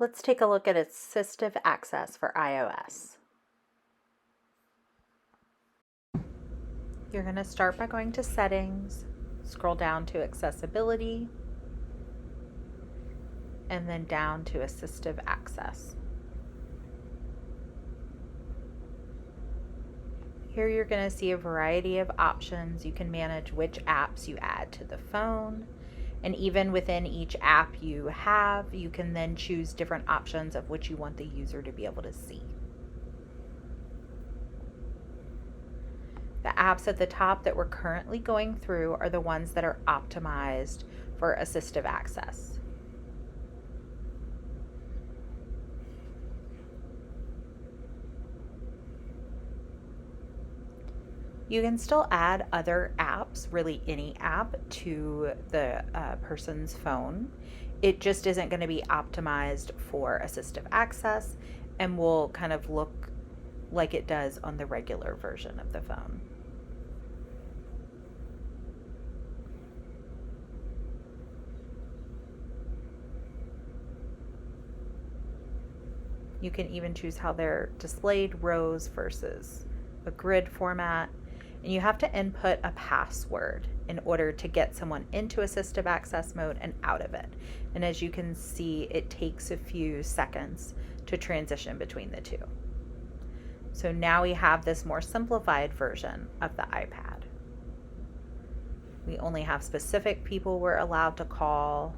Let's take a look at Assistive Access for iOS. You're going to start by going to Settings, scroll down to Accessibility, and then down to Assistive Access. Here you're going to see a variety of options. You can manage which apps you add to the phone, and even within each app you have, you can then choose different options of which you want the user to be able to see. The apps at the top that we're currently going through are the ones that are optimized for assistive access. You can still add other apps, really any app, to the person's phone. It just isn't going to be optimized for assistive access and will kind of look like it does on the regular version of the phone. You can even choose how they're displayed, rows versus a grid format. And you have to input a password in order to get someone into assistive access mode and out of it. And as you can see, it takes a few seconds to transition between the two. So now we have this more simplified version of the iPad. We only have specific people we're allowed to call.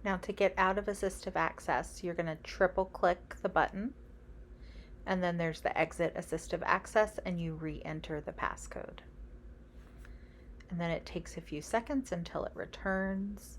Now to get out of assistive access, you're going to triple click the button, and then there's the exit assistive access, and you re-enter the passcode. And then it takes a few seconds until it returns.